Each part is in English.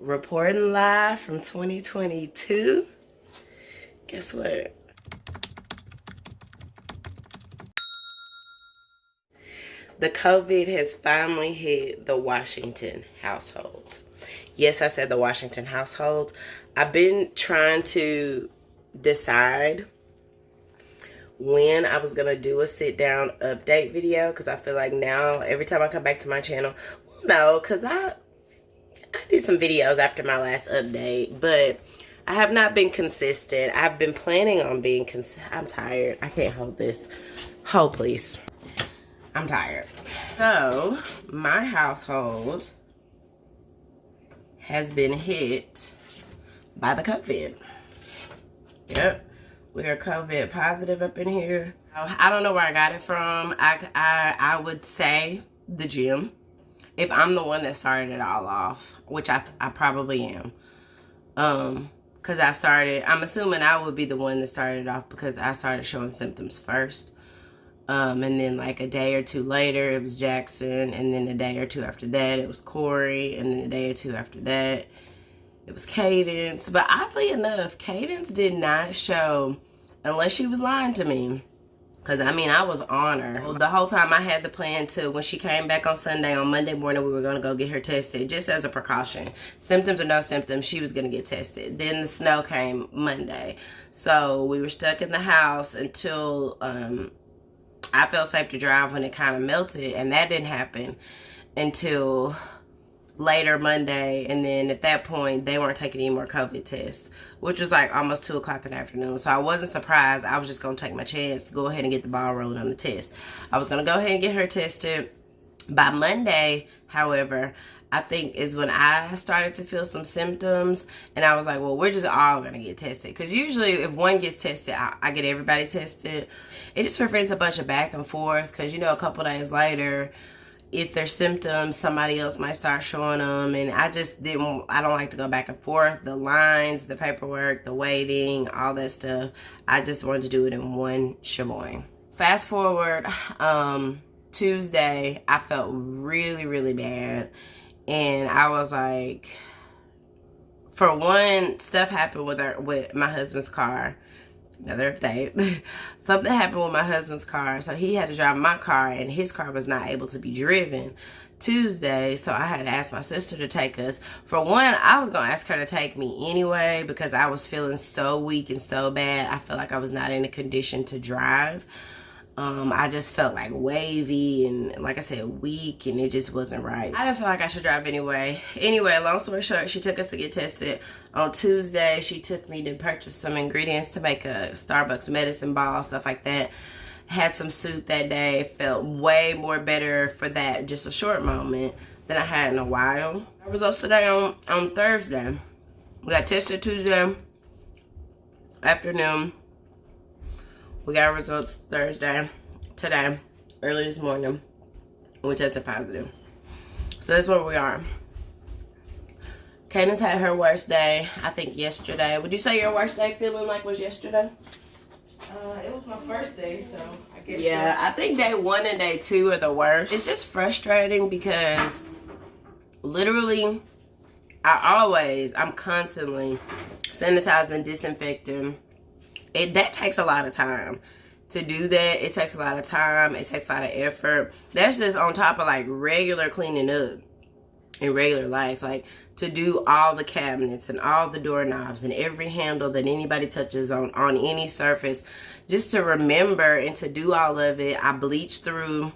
Reporting live from 2022. Guess what? The COVID has finally hit the Washington household. Yes, I said the Washington household. I've been trying to decide when I was going to do a sit down update video, because I feel like now every time I come back to my channel, well, no, because I did some videos after my last update, but I have not been consistent. I've been planning on being consistent. I'm tired. I can't hold this. Hold, please. I'm tired. So, my household has been hit by the COVID. Yep. We are COVID positive up in here. I don't know where I got it from. I would say the gym. If I'm the one that started it all off, which I probably am. Because I'm assuming I would be the one that started it off because I started showing symptoms first. And then like a day or two later, it was Jackson. And then a day or two after that, it was Corey. And then a day or two after that, it was Cadence. But oddly enough, Cadence did not show, unless she was lying to me. Because, I mean, I was on her. The whole time I had the plan to, when she came back on Sunday, on Monday morning, we were going to go get her tested, just as a precaution. Symptoms or no symptoms, she was going to get tested. Then the snow came Monday. So we were stuck in the house until I felt safe to drive when it kind of melted. And that didn't happen until later Monday, and then at that point they weren't taking any more COVID tests, which was like almost 2 o'clock in the afternoon. So I wasn't surprised. I was just gonna take my chance to go ahead and get the ball rolling on the test. I was gonna go ahead and get her tested. By Monday, however, I think is when I started to feel some symptoms, and I was like, well, we're just all gonna get tested, because usually if one gets tested, I get everybody tested. It just prevents a bunch of back and forth, because you know, a couple days later, if there's symptoms, somebody else might start showing them. And I don't like to go back and forth. The lines, the paperwork, the waiting, all that stuff. I just wanted to do it in one sheboing. Fast forward, Tuesday, I felt really, really bad. And I was like, for one, stuff happened with my husband's car. Another update. Something happened with my husband's car, so he had to drive my car, and his car was not able to be driven Tuesday, so I had to ask my sister to take us. For one, I was gonna ask her to take me anyway because I was feeling so weak and so bad. I felt like I was not in a condition to drive. I just felt like wavy and, like I said, weak, and it just wasn't right. I didn't feel like I should drive anyway. Anyway, long story short, she took us to get tested. On Tuesday, she took me to purchase some ingredients to make a Starbucks medicine ball, stuff like that. Had some soup that day. Felt way more better for that, just a short moment, than I had in a while. Our results today on Thursday. We got tested Tuesday afternoon. We got results Thursday, today, early this morning. We tested positive. So that's where we are. Cadence had her worst day, I think, yesterday. Would you say your worst day feeling like was yesterday? It was my first day, so I guess. Yeah, I think day 1 and day 2 are the worst. It's just frustrating because literally, I'm constantly sanitizing, disinfecting. That takes a lot of time. To do that, it takes a lot of time. It takes a lot of effort. That's just on top of like regular cleaning up in regular life. Like to do all the cabinets and all the doorknobs and every handle that anybody touches on any surface. Just to remember and to do all of it. I bleach through,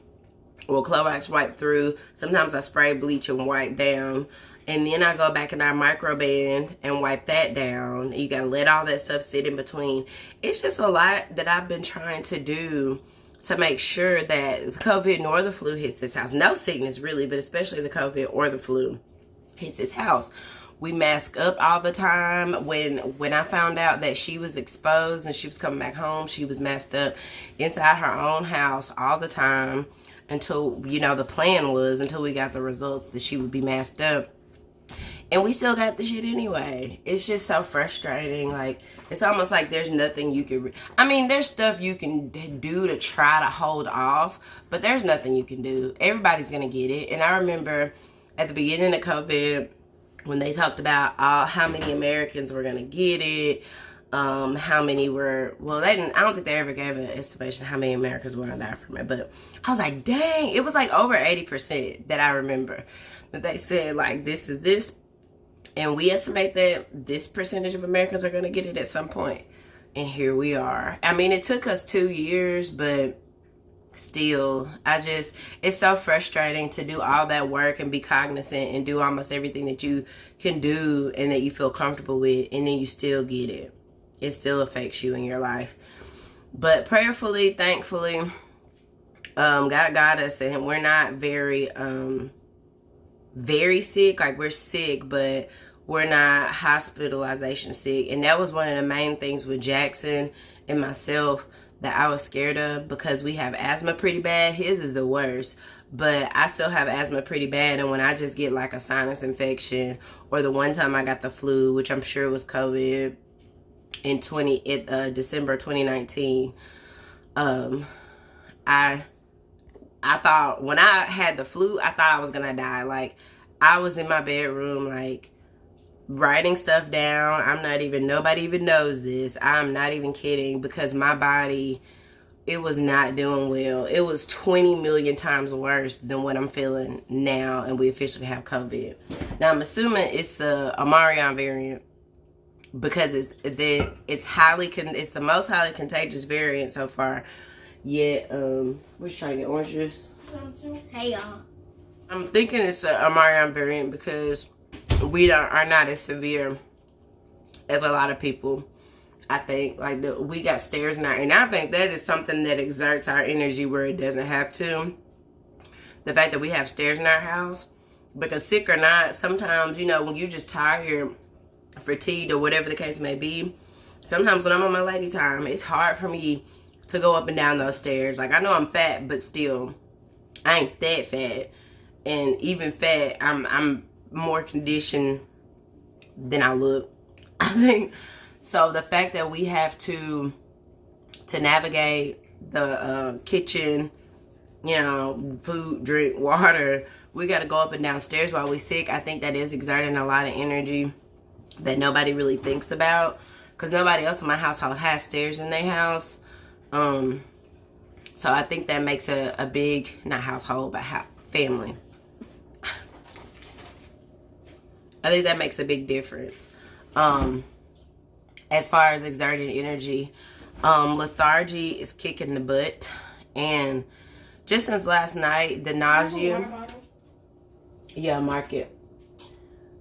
or Clorox wipe through. Sometimes I spray bleach and wipe down. And then I go back and I microband and wipe that down. You gotta let all that stuff sit in between. It's just a lot that I've been trying to do to make sure that the COVID nor the flu hits this house. No sickness really, but especially the COVID or the flu hits this house. We mask up all the time. When I found out that she was exposed and she was coming back home, she was masked up inside her own house all the time until, you know, the plan was until we got the results that she would be masked up. And we still got the shit anyway. It's just so frustrating. Like, it's almost like there's nothing you can... I mean, there's stuff you can do to try to hold off, but there's nothing you can do. Everybody's going to get it. And I remember at the beginning of COVID, when they talked about how many Americans were gonna get it, how many were, well, they didn't, I don't think they ever gave an estimation how many Americans were gonna die from it, but I was like, dang, it was like over 80% that I remember that they said like this is this, and we estimate that this percentage of Americans are gonna get it at some point, and here we are. I mean, it took us 2 years, but still, it's so frustrating to do all that work and be cognizant and do almost everything that you can do and that you feel comfortable with, and then you still get it. It still affects you in your life. But prayerfully, thankfully, God got us, and we're not very sick. Like, we're sick, but we're not hospitalization sick. And that was one of the main things with Jackson and myself that I was scared of, because we have asthma pretty bad. His is the worst, but I still have asthma pretty bad. And when I just get like a sinus infection, or the one time I got the flu, which I'm sure was COVID in December 2019, I thought when I had the flu, I thought I was gonna die. Like, I was in my bedroom, like, writing stuff down. Nobody even knows this. I'm not even kidding, because my body, it was not doing well. It was 20 million times worse than what I'm feeling now, and we officially have COVID. Now, I'm assuming it's the Omicron variant, because it's the most highly contagious variant so far. Yet, we're just trying to get orange juice. Hey y'all. I'm thinking it's the Omicron variant because we are not as severe as a lot of people. I think like we got stairs now, and I think that is something that exerts our energy where it doesn't have to. The fact that we have stairs in our house, because sick or not, sometimes, you know, when you're just tired, fatigued, or whatever the case may be, sometimes when I'm on my lady time, it's hard for me to go up and down those stairs. Like, I know I'm fat, but still, I ain't that fat. And even fat, I'm more conditioned than I look, I think. So the fact that we have to navigate the kitchen, you know, food, drink, water, we got to go up and down stairs while we're sick. I think that is exerting a lot of energy that nobody really thinks about, because nobody else in my household has stairs in their house. So I think that makes a big, not household, but family. I think that makes a big difference. As far as exerting energy, lethargy is kicking the butt. And just since last night, the nausea. Yeah, mark it.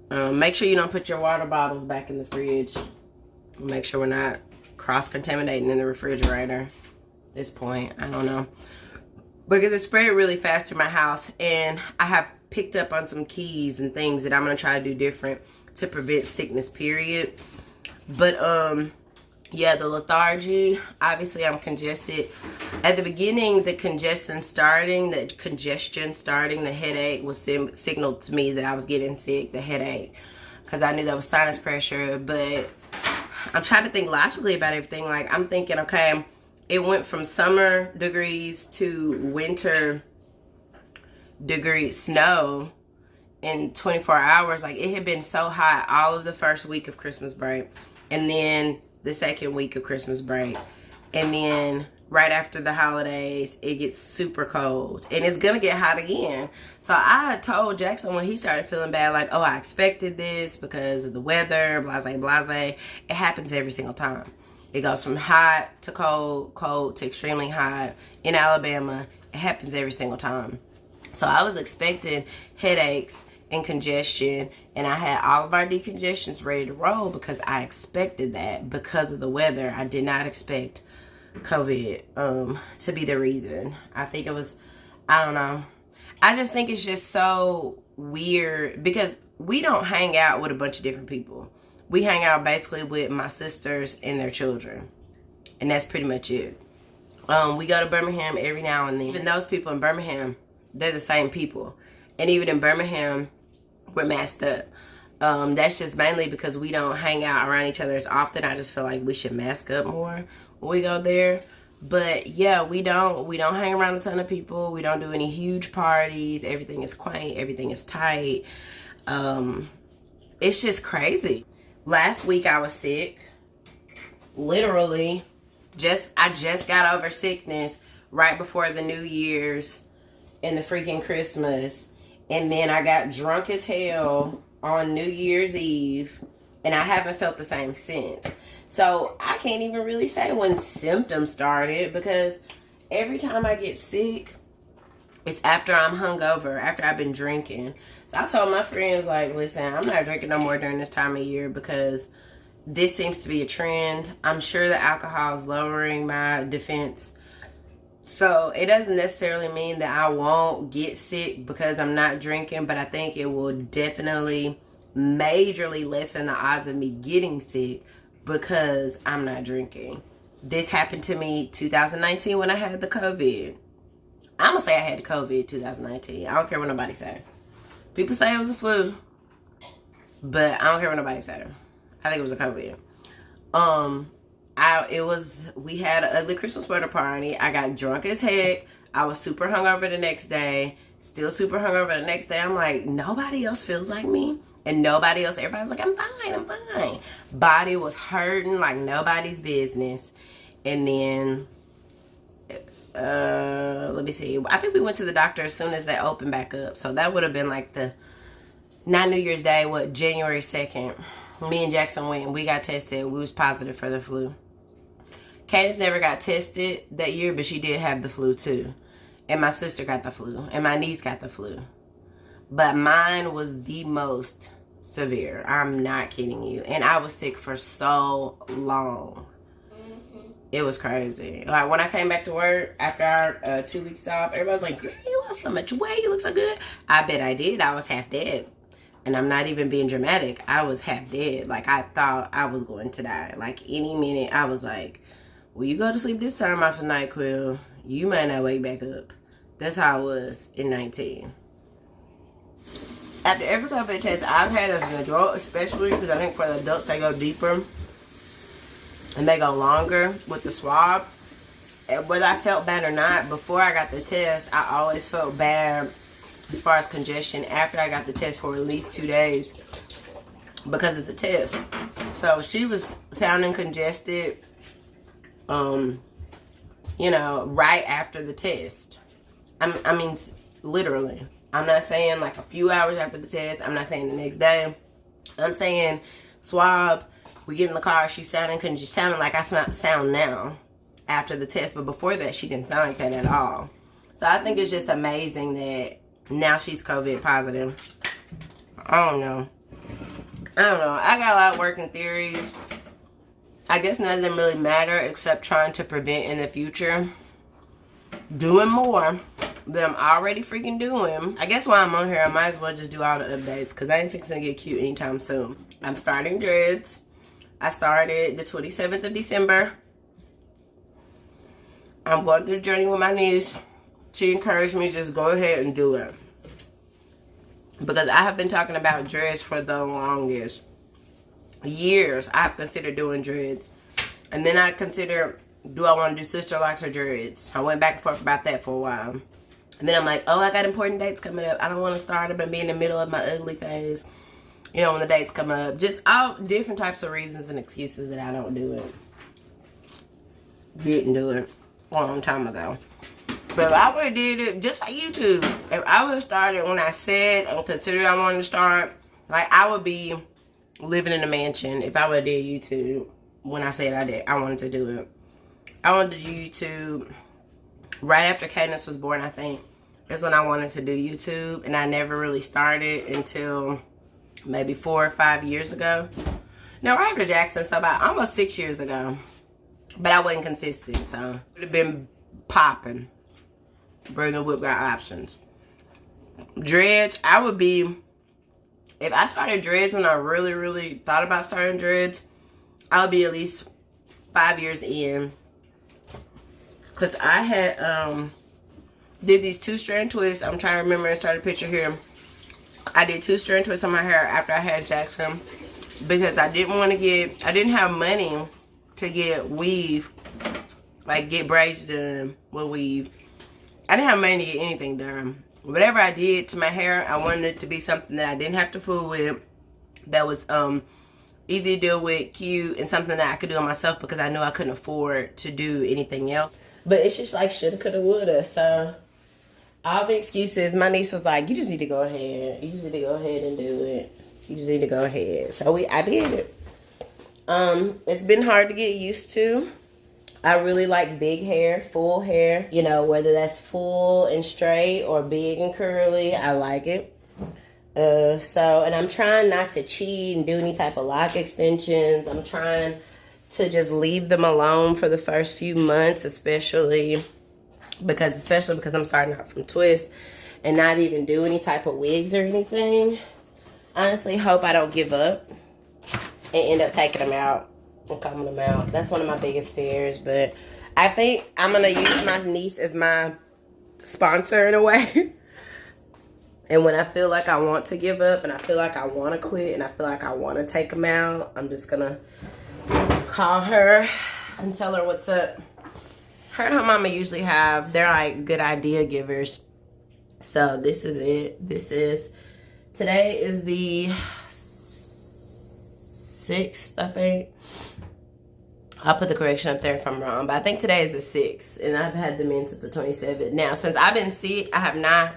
Make sure you don't put your water bottles back in the fridge. Make sure we're not cross-contaminating in the refrigerator at this point. I don't know. Because it spread really fast through my house, and I have picked up on some keys and things that I'm going to try to do different to prevent sickness, period. But, yeah, the lethargy, obviously I'm congested. At the beginning, the congestion starting, the headache was signaled to me that I was getting sick, the headache, because I knew that was sinus pressure. But I'm trying to think logically about everything. Like, I'm thinking, okay, it went from summer degrees to winter degree snow in 24 hours. Like, it had been so hot all of the first week of Christmas break, and then the second week of Christmas break, and then right after the holidays it gets super cold, and it's gonna get hot again. So I had told Jackson when he started feeling bad, like, oh, I expected this because of the weather, blase blase. It happens every single time. It goes from hot to cold, cold to extremely hot in Alabama. It happens every single time. So I was expecting headaches and congestion, and I had all of our decongestions ready to roll because I expected that because of the weather. I did not expect COVID to be the reason. I think it was, I don't know. I just think it's just so weird because we don't hang out with a bunch of different people. We hang out basically with my sisters and their children, and that's pretty much it. We go to Birmingham every now and then. Even those people in Birmingham, they're the same people. And even in Birmingham, we're masked up. That's just mainly because we don't hang out around each other as often. I just feel like we should mask up more when we go there. But yeah, we don't hang around a ton of people. We don't do any huge parties. Everything is quaint. Everything is tight. it's just crazy. Last week I was sick. Literally, I just got over sickness right before the New Year's and the freaking Christmas. And then I got drunk as hell on New Year's Eve. And I haven't felt the same since. So I can't even really say when symptoms started, because every time I get sick, it's after I'm hungover, after I've been drinking. So I told my friends, like, listen, I'm not drinking no more during this time of year because this seems to be a trend. I'm sure that alcohol is lowering my defense. So it doesn't necessarily mean that I won't get sick because I'm not drinking, but I think it will definitely majorly lessen the odds of me getting sick because I'm not drinking. This happened to me 2019 when I had the COVID. I'm gonna say I had the COVID 2019. I don't care what nobody say. People say it was a flu, but I don't care what nobody say. I think it was a COVID. We had an ugly Christmas sweater party. I got drunk as heck. I was super hungover the next day. Still super hungover the next day. I'm like, nobody else feels like me. And nobody else, everybody was like, I'm fine. Body was hurting like nobody's business. And then, let me see. I think we went to the doctor as soon as they opened back up. So that would have been like not New Year's Day, January 2nd. Me and Jackson went and we got tested. We was positive for the flu. Candace never got tested that year, but she did have the flu too. And my sister got the flu. And my niece got the flu. But mine was the most severe. I'm not kidding you. And I was sick for so long. It was crazy. Like when I came back to work after our 2 weeks off, everybody's like, girl, you lost so much weight. You look so good. I bet I did. I was half dead. And I'm not even being dramatic. I was half dead. Like I thought I was going to die. Like any minute I was like, well, you go to sleep this time after NyQuil, you might not wake back up. That's how I was in 19. After every COVID test I've had as an adult, especially because I think for the adults they go deeper and they go longer with the swab. And whether I felt bad or not, before I got the test, I always felt bad as far as congestion after I got the test for at least 2 days because of the test. So she was sounding congested, right after the test. I mean, literally. I'm not saying like a few hours after the test. I'm not saying the next day. I'm saying swab, we get in the car, she's sounding like I sound now after the test. But before that, she didn't sound like that at all. So I think it's just amazing that now she's COVID positive. I don't know. I got a lot of working theories. I guess none of them really matter except trying to prevent in the future. Doing more that I'm already freaking doing. I guess while I'm on here, I might as well just do all the updates because I ain't fixing to get cute anytime soon. I'm starting dreads. I started the 27th of December. I'm going through the journey with my niece. She encouraged me to just go ahead and do it. Because I have been talking about dreads for the longest. Years I've considered doing dreads. And then I considered, do I want to do sister locks or dreads? I went back and forth about that for a while. And then I'm like, oh, I got important dates coming up. I don't want to start up and be in the middle of my ugly phase. You know, when the dates come up. Just all different types of reasons and excuses that I don't do it. Didn't do it a long time ago. But if I would have did it, just like YouTube, if I would have started when I said and considered I wanted to start, like I would be living in a mansion if I would have did YouTube when I said I wanted to do it. I wanted to do YouTube right after Cadence was born, I think. That's when I wanted to do YouTube, and I never really started until maybe 4 or 5 years ago. No, right after Jackson, so about almost 6 years ago. But I wasn't consistent, so it would have been popping. Bringing Whip got options. Dreads, I would be, if I started dreads when I really, really thought about starting dreads, I would be at least 5 years in. Because I had, did these 2-strand twists. I'm trying to remember and start a picture here. I did 2-strand twists on my hair after I had Jackson. Because I didn't have money to get weave. Like get braids done with weave. I didn't have money to get anything done. Whatever I did to my hair, I wanted it to be something that I didn't have to fool with. that was easy to deal with, cute, and something that I could do on myself because I knew I couldn't afford to do anything else. But it's just like shoulda, coulda, woulda. So all the excuses, my niece was like, you just need to go ahead. You just need to go ahead and do it. You just need to go ahead. So I did it. It's been hard to get used to. I really like big hair, full hair. You know, whether that's full and straight or big and curly, I like it. And I'm trying not to cheat and do any type of lock extensions. I'm trying to just leave them alone for the first few months, especially because I'm starting out from twist and not even do any type of wigs or anything. Honestly, hope I don't give up and end up taking them out and combing them out. That's one of my biggest fears, but I think I'm gonna use my niece as my sponsor in a way. And when I feel like I want to give up and I feel like I want to quit and I feel like I want to take them out, I'm just gonna call her and tell her what's up. Her and her mama usually they're like good idea givers. So this is it. Today is the 6th, I think. I'll put the correction up there if I'm wrong, but I think today is the 6th, and I've had them in since the 27th. Now, since I've been sick, I have not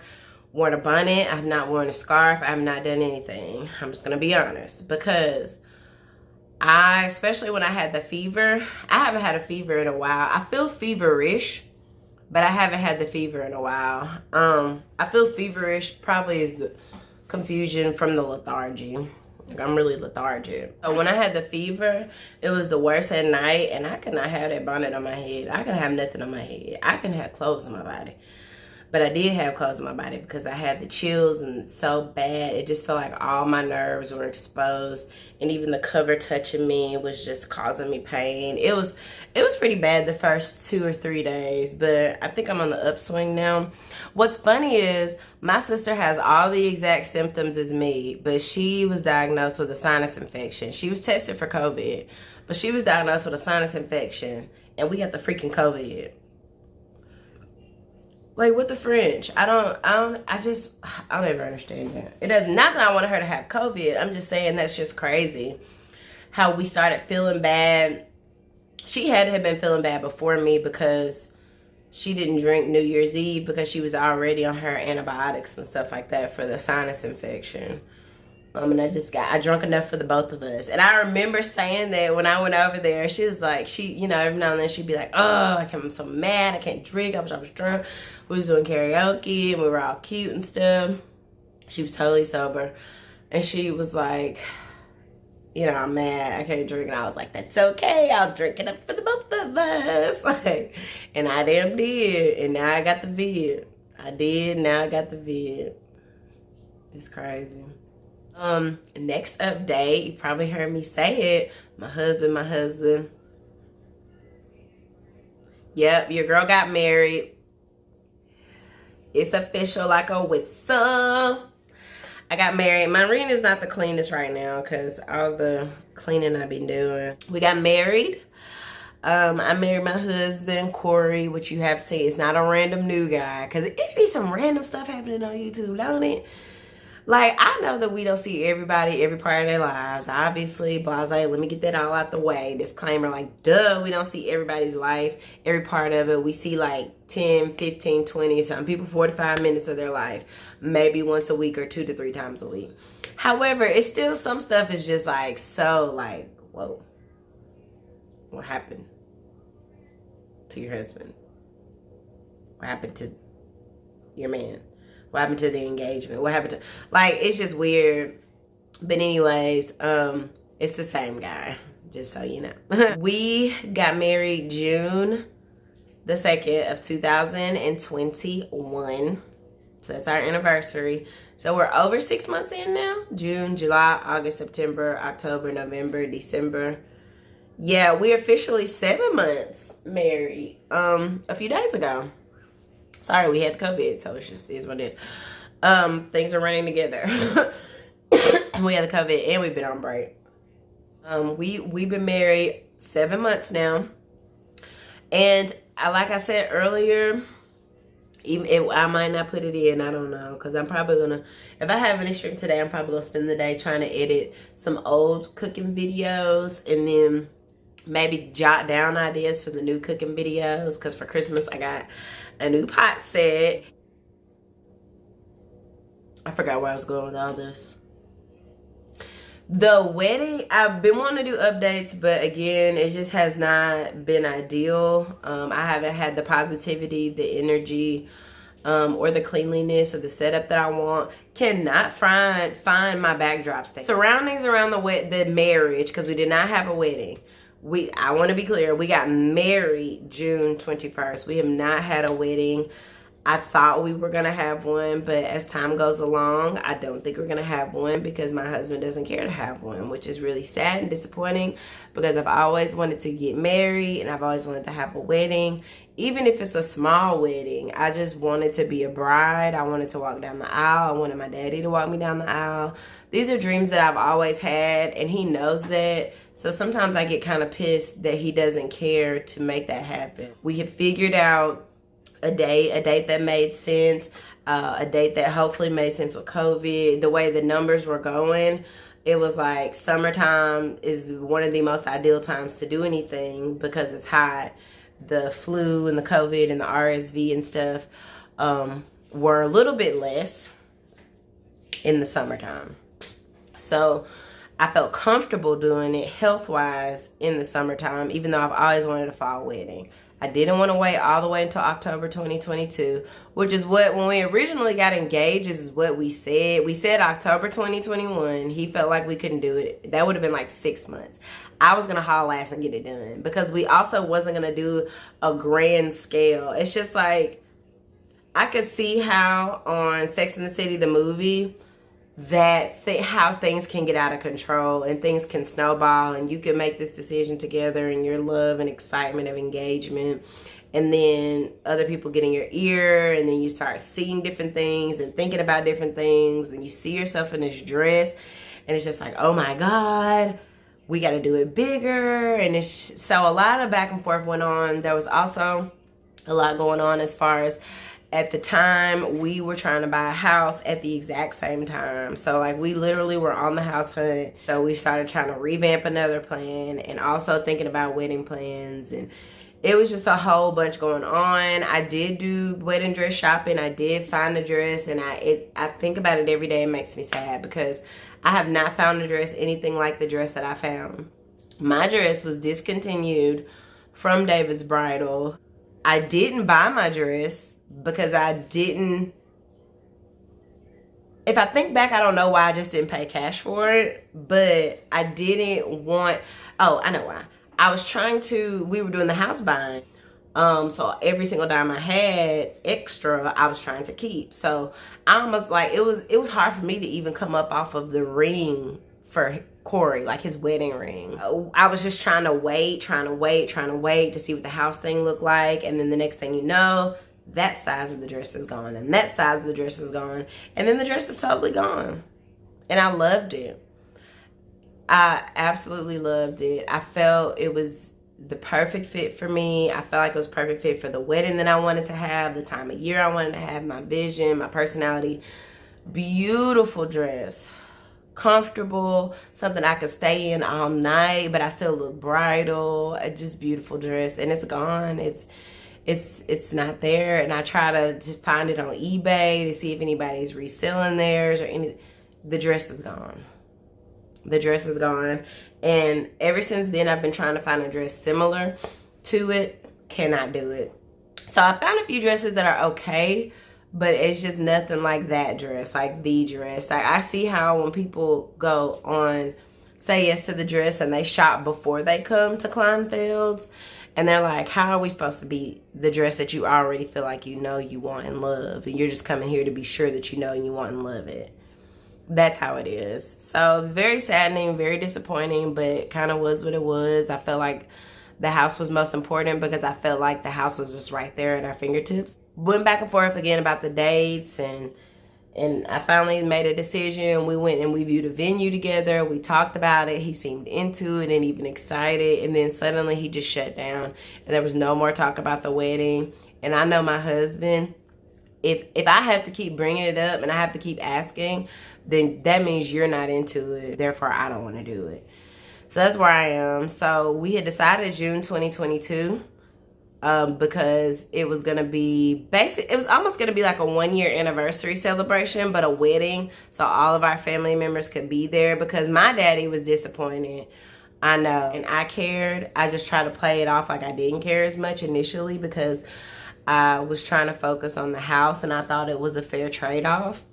worn a bonnet, I have not worn a scarf, I have not done anything. I'm just gonna be honest, because especially when I had the fever, I haven't had a fever in a while. I feel feverish, but I haven't had the fever in a while. I feel feverish probably is the confusion from the lethargy. Like, I'm really lethargic. So when I had the fever, it was the worst at night, and I could not have that bonnet on my head. I couldn't have nothing on my head. I couldn't have clothes on my body. But I did have clothes on my body because I had the chills and so bad. It just felt like all my nerves were exposed. And even the cover touching me was just causing me pain. It was pretty bad the first 2 or 3 days. But I think I'm on the upswing now. What's funny is my sister has all the exact symptoms as me. But she was diagnosed with a sinus infection. She was tested for COVID. But she was diagnosed with a sinus infection. And we got the freaking COVID. Like, what the French? I don't ever understand that. It does not that I want her to have COVID. I'm just saying that's just crazy. How we started feeling bad. She had to have been feeling bad before me because she didn't drink New Year's Eve because she was already on her antibiotics and stuff like that for the sinus infection. And I drunk enough for the both of us. And I remember saying that when I went over there. She was like, every now and then she'd be like, oh, I'm so mad, I can't drink, I wish I was drunk. We was doing karaoke and we were all cute and stuff. She was totally sober. And she was like, I'm mad, I can't drink. And I was like, that's okay, I'll drink it up for the both of us. Like, and I damn did. And now I got the vid. Now I got the vid. It's crazy. Next update, you probably heard me say it. My husband. Yep, your girl got married. It's official like a whistle. I got married. My ring is not the cleanest right now because all the cleaning I've been doing. We got married. I married my husband, Corey, which you have seen. It's not a random new guy because it be some random stuff happening on YouTube, don't it? Like, I know that we don't see everybody every part of their lives. Obviously, blase, let me get that all out the way. Disclaimer, like, duh, we don't see everybody's life, every part of it. We see like 10, 15, 20, some people 45 minutes of their life. Maybe once a week or 2 to 3 times a week. However, it's still some stuff is just like, so like, whoa. What happened to your husband? What happened to your man? What happened to the engagement? What happened to, like, it's just weird. But anyways, it's the same guy, just so you know. We got married June the 2nd of 2021. So that's our anniversary. So we're over 6 months in now. June, July, August, September, October, November, December. Yeah, we're officially 7 months married a few days ago. Sorry, we had COVID, so it just is what it is. Things are running together. We had the COVID and we've been on break. We've been married 7 months now. And like I said earlier, I might not put it in. I don't know, because I'm probably gonna, if I have any strength today, I'm probably gonna spend the day trying to edit some old cooking videos, and then maybe jot down ideas for the new cooking videos, because for Christmas I got a new pot set. I forgot where I was going with all this. The wedding, I've been wanting to do updates, but again, it just has not been ideal. I haven't had the positivity, the energy, or the cleanliness of the setup that I want. Cannot find my backdrop stage. Surroundings around the marriage, because we did not have a wedding. I want to be clear, we got married June 21st. We have not had a wedding. I thought we were going to have one, but as time goes along, I don't think we're going to have one, because my husband doesn't care to have one, which is really sad and disappointing, because I've always wanted to get married and I've always wanted to have a wedding. Even if it's a small wedding, I just wanted to be a bride. I wanted to walk down the aisle. I wanted my daddy to walk me down the aisle. These are dreams that I've always had, and he knows that. So sometimes I get kind of pissed that he doesn't care to make that happen. We have figured out a date that made sense, a date that hopefully made sense with COVID. The way the numbers were going, it was like summertime is one of the most ideal times to do anything, because it's hot. The flu and the COVID and the RSV and stuff were a little bit less in the summertime. So I felt comfortable doing it health-wise in the summertime, even though I've always wanted a fall wedding. I didn't want to wait all the way until October 2022, which is what, when we originally got engaged, is what we said. We said October 2021. He felt like we couldn't do it. That would have been like 6 months. I was going to haul ass and get it done, because we also wasn't going to do a grand scale. It's just like, I could see how on Sex and the City, the movie, how things can get out of control and things can snowball, and you can make this decision together in your love and excitement of engagement, and then other people get in your ear, and then you start seeing different things and thinking about different things, and you see yourself in this dress, and it's just like, oh my God, we got to do it bigger. And so a lot of back and forth went on. There was also a lot going on as far as, at the time, we were trying to buy a house at the exact same time. So like, we literally were on the house hunt. So we started trying to revamp another plan, and also thinking about wedding plans. And it was just a whole bunch going on. I did do wedding dress shopping. I did find a dress, and I think about it every day. It makes me sad, because I have not found a dress anything like the dress that I found. My dress was discontinued from David's Bridal. I didn't buy my dress because I didn't, if I think back, I don't know why I just didn't pay cash for it, but I didn't want, oh, I know why. I was we were doing the house buying. So every single dime I had extra, I was trying to keep. So I almost like, it was hard for me to even come up off of the ring for Corey, like his wedding ring. I was just trying to wait to see what the house thing looked like. And then the next thing you know, that size of the dress is gone, and that size of the dress is gone, and then the dress is totally gone. And I loved it. I absolutely loved it. I felt it was the perfect fit for me. I felt like it was perfect fit for the wedding that I wanted to have, the time of year I wanted to have, my vision, my personality. Beautiful dress. Comfortable, something I could stay in all night, but I still look bridal. A just beautiful dress, and it's gone. It's not there, and I try to find it on eBay to see if anybody's reselling theirs or any. The dress is gone. The dress is gone, and ever since then I've been trying to find a dress similar to it. Cannot do it. So I found a few dresses that are okay, but it's just nothing like that dress, like the dress. Like, I see how when people go on Say Yes to the Dress and they shop before they come to Kleinfeld's, and they're like, how are we supposed to be the dress that you already feel like you know you want and love, and you're just coming here to be sure that you know and you want and love it? That's how it is. So it was very saddening, very disappointing, but kind of was what it was. I felt like the house was most important, because I felt like the house was just right there at our fingertips. Went back and forth again about the dates, and I finally made a decision. We went and we viewed a venue together. We talked about it. He seemed into it and even excited. And then suddenly he just shut down, and there was no more talk about the wedding. And I know my husband, If I have to keep bringing it up and I have to keep asking, then that means you're not into it. Therefore, I don't want to do it. So that's where I am. So we had decided June 2022 because it was going to be it was almost going to be like a 1-year anniversary celebration, but a wedding. So all of our family members could be there because my daddy was disappointed. I know. And I cared. I just tried to play it off like I didn't care as much initially because I was trying to focus on the house, and I thought it was a fair trade-off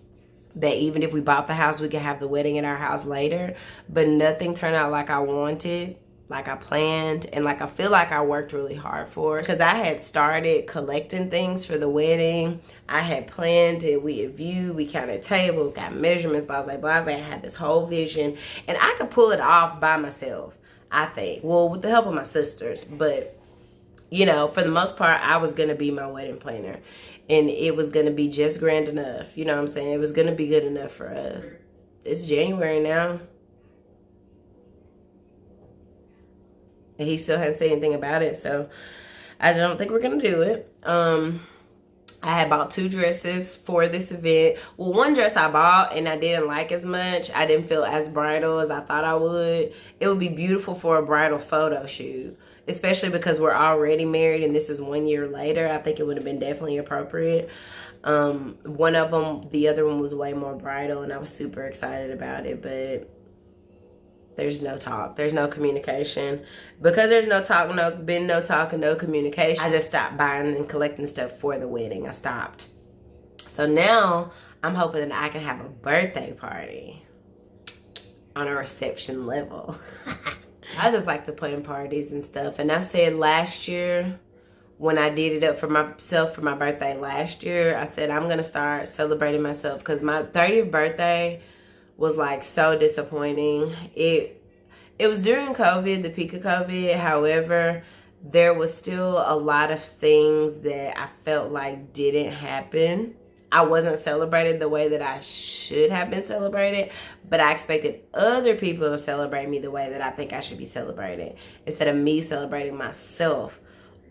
that even if we bought the house, we could have the wedding in our house later. But nothing turned out like I wanted, like I planned, and like I feel like I worked really hard for. Because I had started collecting things for the wedding. I had planned it. We had viewed, we counted tables, got measurements, blah, blah, blah. I had this whole vision, and I could pull it off by myself, I think. Well, with the help of my sisters, but you know, for the most part, I was going to be my wedding planner. And it was going to be just grand enough. You know what I'm saying? It was going to be good enough for us. It's January now. And he still hasn't said anything about it. So I don't think we're going to do it. I had bought 2 dresses for this event. Well, one dress I bought and I didn't like as much. I didn't feel as bridal as I thought I would. It would be beautiful for a bridal photo shoot, especially because we're already married and this is 1 year later. I think it would have been definitely appropriate. One of them, the other one was way more bridal, and I was super excited about it, but there's no talk. There's no communication. Because there's no talk, been no talk and no communication, I just stopped buying and collecting stuff for the wedding. I stopped. So now I'm hoping that I can have a birthday party on a reception level. I just like to plan parties and stuff. And I said last year, when I did it up for myself for my birthday last year, I said I'm going to start celebrating myself because my 30th birthday was like so disappointing. It was during COVID, the peak of COVID. However, there was still a lot of things that I felt like didn't happen. I wasn't celebrated the way that I should have been celebrated, but I expected other people to celebrate me the way that I think I should be celebrated, instead of me celebrating myself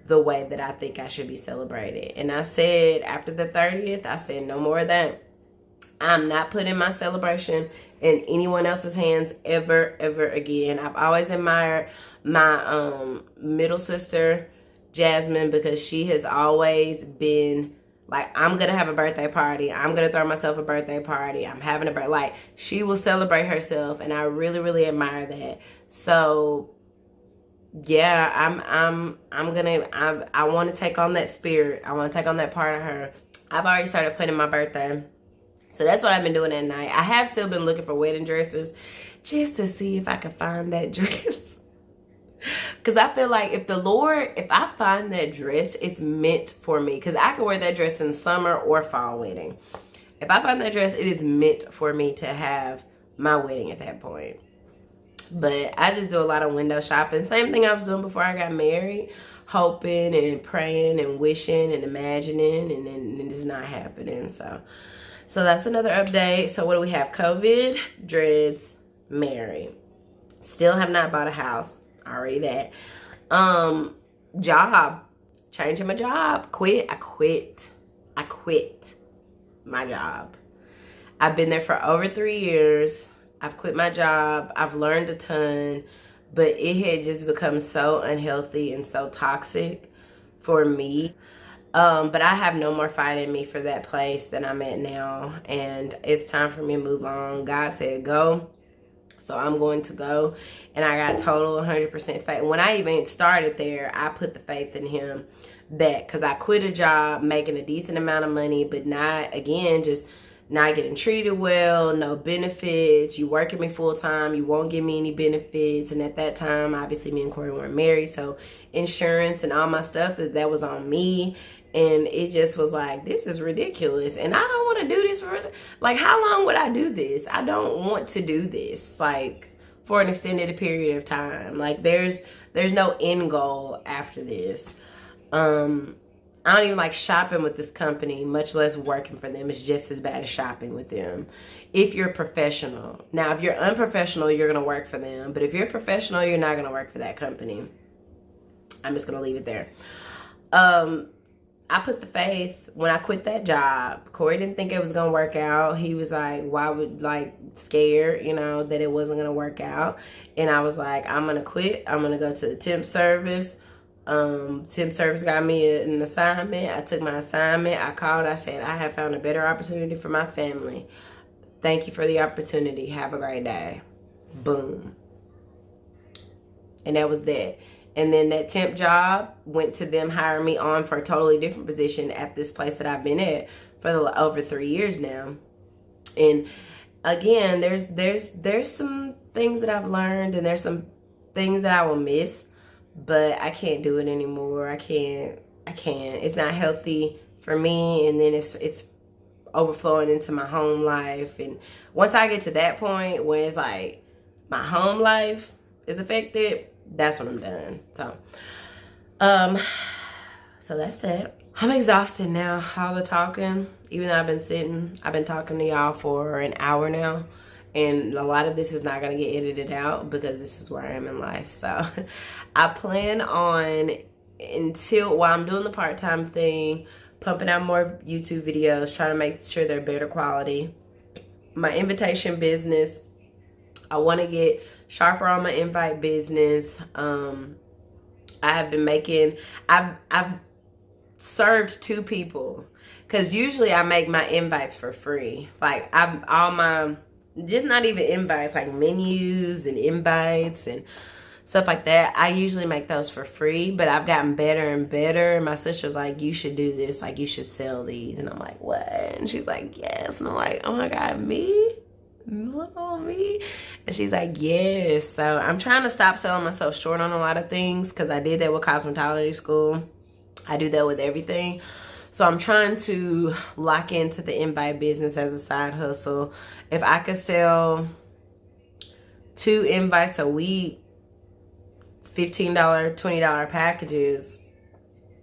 the way that I think I should be celebrated. And I said after the 30th, I said no more of that. I'm not putting my celebration in anyone else's hands ever, ever again. I've always admired my middle sister, Jasmine, because she has always been like, I'm going to have a birthday party. I'm going to throw myself a birthday party. I'm having a birthday. Like, she will celebrate herself, and I really, really admire that. So, yeah, I want to take on that spirit. I want to take on that part of her. I've already started planning my birthday. So that's what I've been doing at night. I have still been looking for wedding dresses just to see if I can find that dress. Because I feel like if I find that dress, it's meant for me. Because I can wear that dress in summer or fall wedding. If I find that dress, it is meant for me to have my wedding at that point. But I just do a lot of window shopping. Same thing I was doing before I got married. Hoping and praying and wishing and imagining. And then it's not happening. So that's another update. So what do we have? COVID, dreads, married. Still have not bought a house. Already that. Job. Changing my job. I quit my job. I've been there for over 3 years. I've quit my job. I've learned a ton. But it had just become so unhealthy and so toxic for me. But I have no more fight in me for that place that I'm at now. And it's time for me to move on. God said go. So I'm going to go. And I got total 100% faith. When I even started there, I put the faith in him that, because I quit a job making a decent amount of money, but not, again, just not getting treated well, no benefits. You working me full time, you won't give me any benefits. And at that time, obviously me and Corey weren't married. So insurance and all my stuff, that was on me. And it just was like, this is ridiculous. And I don't want to do this for, like, how long would I do this? I don't want to do this, like, for an extended period of time. Like, there's no end goal after this. I don't even like shopping with this company, much less working for them. It's just as bad as shopping with them. If you're professional. Now, if you're unprofessional, you're going to work for them. But if you're professional, you're not going to work for that company. I'm just going to leave it there. I put the faith when I quit that job. Corey didn't think it was gonna work out. He was like, why would, like, scared, you know, that it wasn't gonna work out. And I was like, I'm gonna quit. I'm gonna go to the temp service. Temp service got me an assignment. I took my assignment. I called. I said, I have found a better opportunity for my family. Thank you for the opportunity. Have a great day. Boom. And that was that. And then that temp job went to them hiring me on for a totally different position at this place that I've been at for over 3 years now. And again, there's some things that I've learned, and there's some things that I will miss, but I can't do it anymore. I can't. It's not healthy for me, and then it's overflowing into my home life. And once I get to that point where it's like my home life is affected, that's when I'm done. So that's that. I'm exhausted now, all the talking. Even though I've been talking to y'all for an hour now, and a lot of this is not gonna get edited out because this is where I am in life. So I plan on, while I'm doing the part-time thing, pumping out more YouTube videos, trying to make sure they're better quality. My invitation business, I want to get sharper on my invite business. I've served 2 people, because usually I make my invites for free. Like, just not even invites, like menus and invites and stuff like that. I usually make those for free, but I've gotten better and better. My sister's like, you should do this. Like, you should sell these. And I'm like, what? And she's like, yes. And I'm like, oh my God, me? Little me? And she's like, yes. So I'm trying to stop selling myself short on a lot of things, because I did that with cosmetology school. I do that with everything. So I'm trying to lock into the invite business as a side hustle. If I could sell 2 invites a week, $15, $20 packages,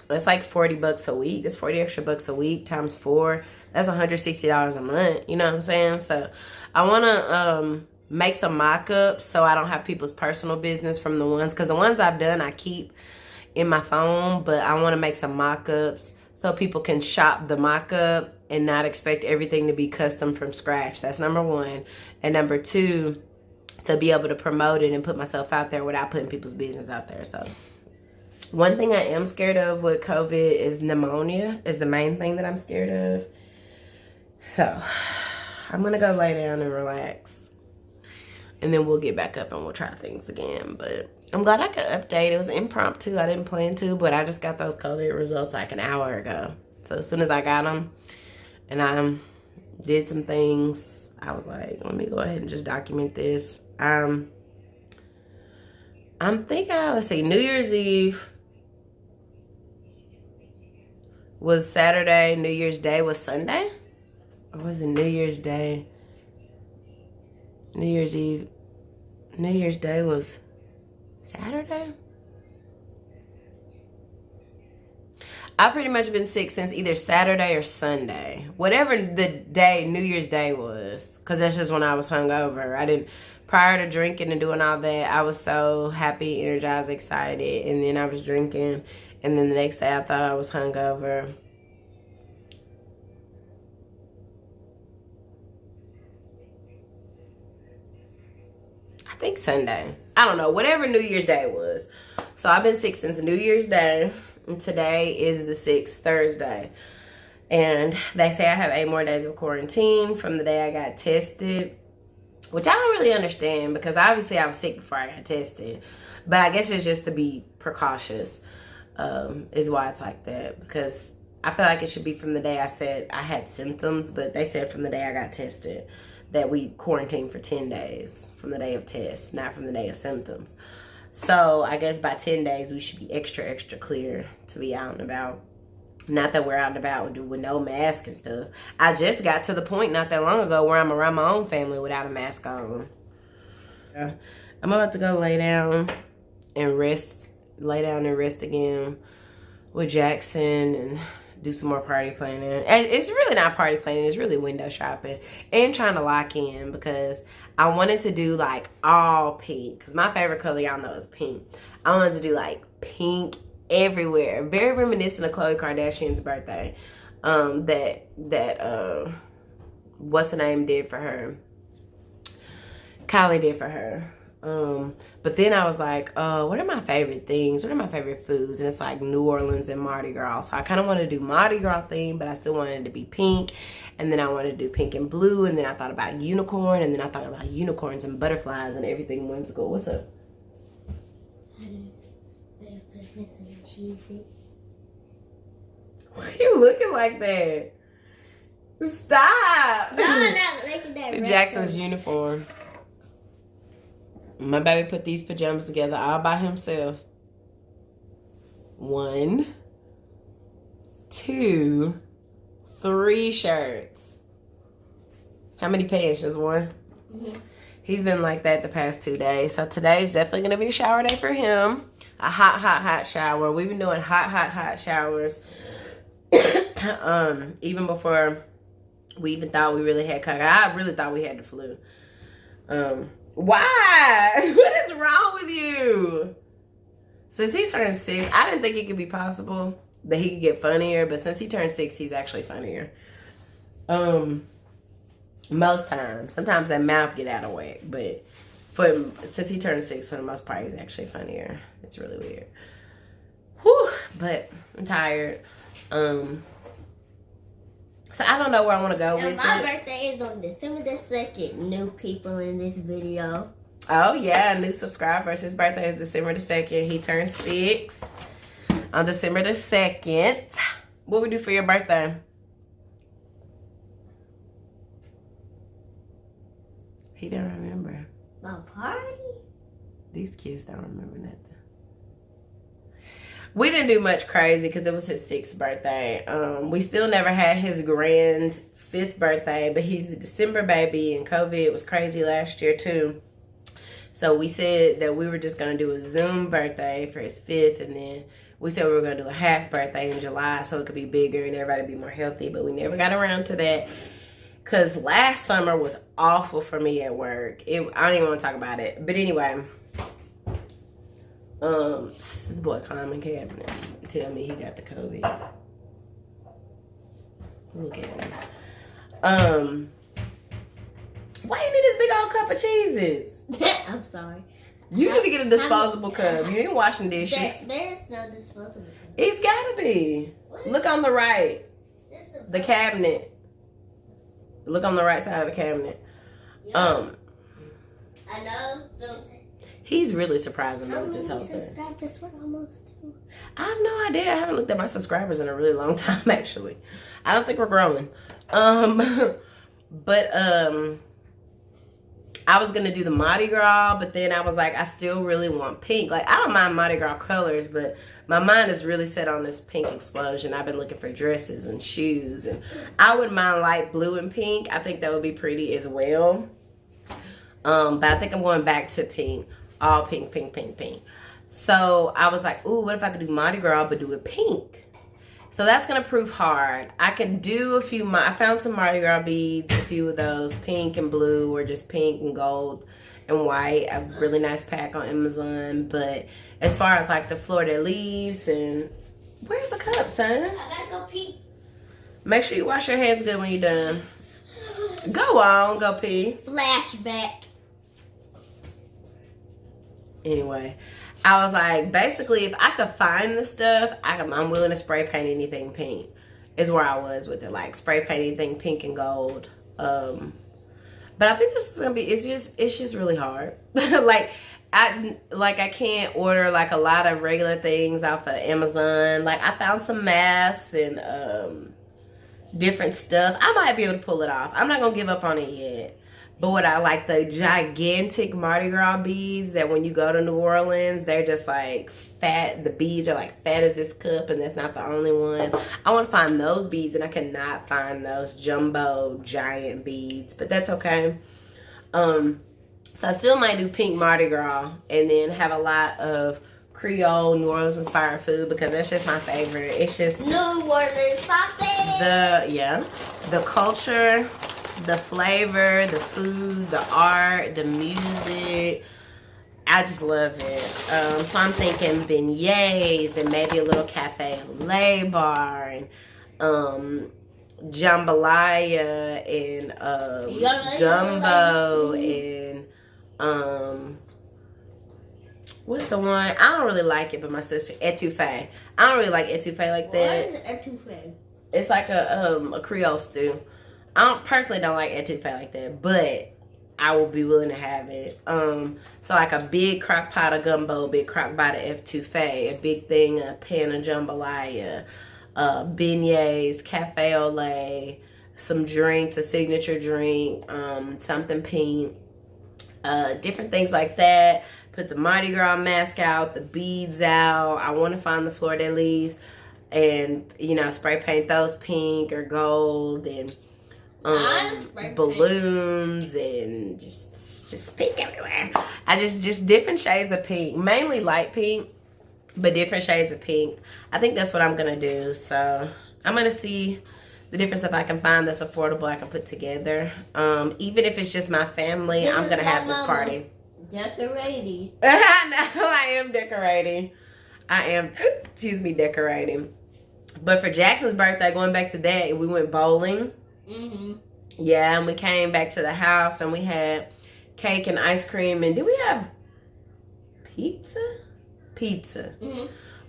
that's like $40 a week. That's 40 extra bucks a week times 4. That's $160 a month. You know what I'm saying? So I want to make some mock-ups so I don't have people's personal business from the ones, because the ones I've done I keep in my phone, but I want to make some mock-ups so people can shop the mock-up and not expect everything to be custom from scratch. That's number 1. And number 2, to be able to promote it and put myself out there without putting people's business out there. So one thing I am scared of with COVID is pneumonia, is the main thing that I'm scared of. So I'm gonna go lay down and relax, and then we'll get back up and we'll try things again. But I'm glad I could update. It was impromptu. I didn't plan to, but I just got those COVID results like an hour ago. So as soon as I got them and I did some things, I was like, let me go ahead and just document this. I'm thinking, let's see, New Year's Eve was Saturday, New Year's Day was Sunday? Or was it New Year's Day? New Year's Eve, New Year's Day was Saturday? I've pretty much been sick since either Saturday or Sunday. Whatever the day, New Year's Day was. Because that's just when I was hungover. Prior to drinking and doing all that, I was so happy, energized, excited. And then I was drinking. And then the next day I thought I was hungover. I think Sunday. I don't know. Whatever New Year's Day was. So I've been sick since New Year's Day. And today is the 6th, Thursday. And they say I have 8 more days of quarantine from the day I got tested. Which I don't really understand, because obviously I was sick before I got tested. But I guess it's just to be precautious, is why it's like that. Because I feel like it should be from the day I said I had symptoms, but they said from the day I got tested that we quarantined for 10 days from the day of test, not from the day of symptoms. So I guess by 10 days we should be extra, extra clear to be out and about. Not that we're out and about with no mask and stuff. I just got to the point not that long ago where I'm around my own family without a mask on. I'm about to go lay down and rest. Lay down and rest again with Jackson and do some more party planning. And it's really not party planning. It's really window shopping and trying to lock in, because I wanted to do like all pink. Because my favorite color, y'all know, is pink. I wanted to do like pink everywhere. Very reminiscent of Khloe Kardashian's birthday. What's the name did for her? Kylie did for her. But then I was like, what are my favorite things? What are my favorite foods? And it's like New Orleans and Mardi Gras. So I kind of want to do Mardi Gras theme, but I still wanted it to be pink. And then I wanted to do pink and blue. And then I thought about unicorn. And then I thought about unicorns and butterflies and everything whimsical. What's up? Why are you looking like that? Stop! No, I'm not looking at that. Jackson's uniform. My baby put these pajamas together all by himself. 1, 2, 3 shirts. How many pants? Just one? Mm-hmm. He's been like that the past 2 days. So today's definitely going to be a shower day for him. A hot shower. We've been doing hot showers. Even before we even thought we really had COVID. I really thought we had the flu. Why? What is wrong with you? Since he's turned 6, I didn't think it could be possible that he could get funnier, but since he turned 6, he's actually funnier. Most times. Sometimes that mouth get out of whack, but since he turned 6, for the most part, he's actually funnier. It's really weird. Whew, but I'm tired. So I don't know where I want to go with it. My birthday is on December the 2nd. New people in this video. Oh, yeah. New subscribers. His birthday is December the 2nd. He turned 6 on December the 2nd. What we do for your birthday? He don't remember. My party? These kids don't remember nothing. We didn't do much crazy because it was his 6th birthday. We still never had his grand 5th birthday, but he's a December baby, and COVID was crazy last year too. So we said that we were just going to do a Zoom birthday for his 5th, and then we said we were going to do a half birthday in July so it could be bigger and everybody be more healthy, but we never got around to that because last summer was awful for me at work. I don't even want to talk about it. But anyway, this boy climbing cabinets. Tell me he got the COVID. Look at him. Why you need this big old cup of cheeses? I'm sorry. You need to get a disposable cup. You ain't washing dishes. There's no disposable cup. It's gotta be. Look on the right. The cabinet. Look on the right side of the cabinet. I know. He's really surprising me with this whole thing. I have no idea. I haven't looked at my subscribers in a really long time, actually. I don't think we're growing. But I was gonna do the Mardi Gras, but then I was like, I still really want pink. Like, I don't mind Mardi Gras colors, but my mind is really set on this pink explosion. I've been looking for dresses and shoes, and I wouldn't mind light blue and pink. I think that would be pretty as well. But I think I'm going back to pink. All pink, pink, pink, pink. So I was like, ooh, what if I could do Mardi Gras but do it pink? So that's going to prove hard. I can do a few, I found some Mardi Gras beads, a few of those, pink and blue, or just pink and gold and white. A really nice pack on Amazon. But as far as like the fleur de lis and, where's the cup, son? I gotta go pee. Make sure you wash your hands good when you're done. Go on, go pee. Flashback. Anyway, I was like, basically, if I could find the stuff, I'm willing to spray paint anything pink. Is where I was with it, like spray paint anything pink and gold. But I think this is gonna be. It's just really hard. I can't order like a lot of regular things off of Amazon. Like I found some masks and different stuff. I might be able to pull it off. I'm not gonna give up on it yet. But what I like, the gigantic Mardi Gras beads that when you go to New Orleans, they're just like fat. The beads are like fat as this cup, and that's not the only one. I want to find those beads, and I cannot find those jumbo giant beads, but that's okay. So I still might do pink Mardi Gras and then have a lot of Creole, New Orleans inspired food because that's just my favorite. It's just New Orleans sausage. The culture, the flavor, the food, the art, the music, I just love it. So I'm thinking beignets and maybe a little cafe au lait bar and jambalaya and gumbo and what's the one? I don't really like it, but my sister etouffee. I don't really like etouffee like that. What is etouffee? It's like a Creole stew. I personally don't like etouffee like that, but I will be willing to have it. So like a big crock pot of gumbo, big crock pot of etouffee, a big thing, a pan of jambalaya, beignets, cafe au lait, some drinks, a signature drink, something pink, different things like that. Put the Mardi Gras mask out, the beads out. I want to find the fleur de lis and, you know, spray paint those pink or gold and balloons and just pink everywhere. I just different shades of pink, mainly light pink, but different shades of pink. I think that's what I'm gonna do. So I'm gonna see the different stuff I can find that's affordable I can put together. Even if it's just my family, I'm gonna have this party. Decorating. I know I am decorating. I am, decorating. But for Jackson's birthday, going back to that, we went bowling. Yeah, and we came back to the house and we had cake and ice cream. And did we have pizza?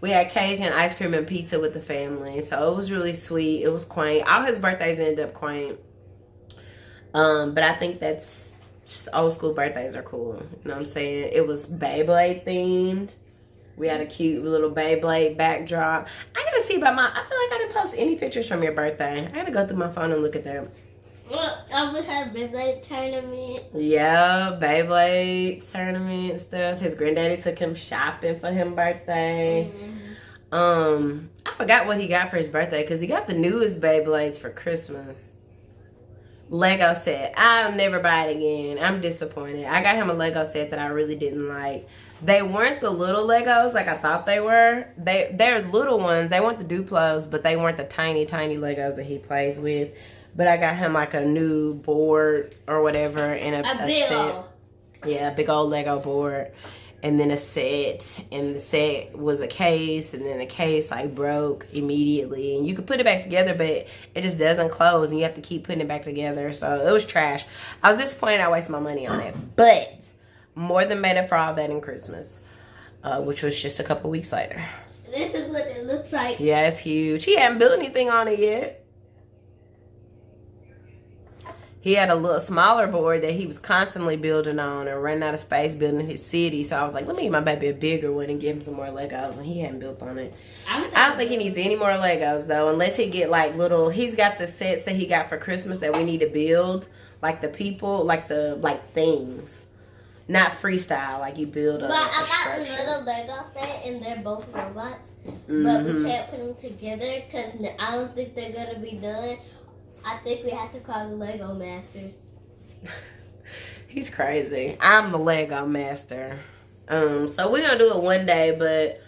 We had cake and ice cream and pizza with the family. So it was really sweet. It was quaint. All his birthdays ended up quaint. But I think that's just old school birthdays are cool. You know what I'm saying? It was Beyblade themed. We had a cute little Beyblade backdrop. I gotta see about I feel like I didn't post any pictures from your birthday. I gotta go through my phone and look at them. I would have Beyblade tournament. Yeah, Beyblade tournament stuff. His granddaddy took him shopping for his birthday. I forgot what he got for his birthday because he got the newest Beyblades for Christmas. Lego set. I'll never buy it again. I'm disappointed. I got him a Lego set that I really didn't like. They weren't the little Legos like I thought they were. They're little ones. They weren't the Duplos, but they weren't the tiny Legos that he plays with. But I got him like a new board or whatever and a big set. old. Yeah, a big old Lego board. And then a set. And the set was a case. And then the case like broke immediately. And you could put it back together, but it just doesn't close. And you have to keep putting it back together. So it was trash. I was disappointed I wasted my money on it. But more than made up for all that in Christmas. Which was just a couple weeks later. This is what it looks like. Yeah, it's huge. He hadn't built anything on it yet. He had a little smaller board that he was constantly building on and running out of space building his city. So I was like, let me get my baby a bigger one and give him some more Legos. And he hadn't built on it. I don't think he needs any more Legos though, unless he get like little, he's got the sets that he got for Christmas that we need to build. Like the people, like things. Not freestyle, like you build a But I got structure. another Lego set and they're both robots. But we can't put them together because I don't think they're going to be done. I think we have to call the Lego Masters. He's crazy. I'm the Lego master. So we're gonna do it one day, but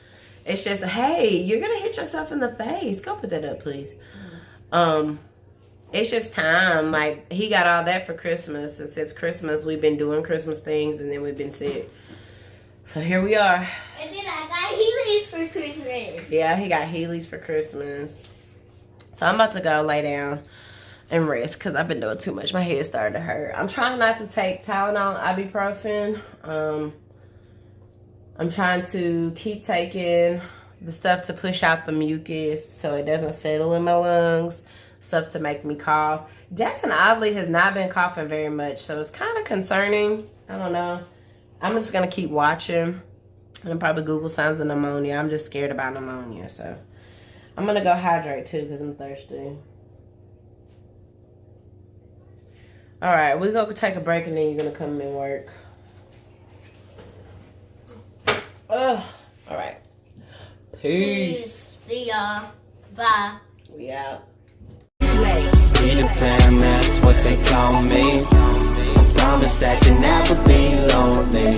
it's just, hey, you're gonna hit yourself in the face. Go put that up, please. It's just time. Like, he got all that for Christmas, and since Christmas we've been doing Christmas things, and then we've been sick. So here we are. And then I got Heelys for Christmas. Yeah, he got Heelys for Christmas. So I'm about to go lay down and rest because I've been doing too much. My head started to hurt. I'm trying not to take Tylenol, ibuprofen. I'm trying to keep taking the stuff to push out the mucus so it doesn't settle in my lungs. Stuff to make me cough. Jackson oddly has not been coughing very much, so it's kind of concerning. I don't know. I'm just gonna keep watching and probably Google signs of pneumonia. I'm just scared about pneumonia, so I'm gonna go hydrate too because I'm thirsty. All right, we're gonna take a break and then you're gonna come and work. All right. Peace. See y'all. Bye. We out. Peter Pan, that's what they call me. I promise that you'll never be lonely.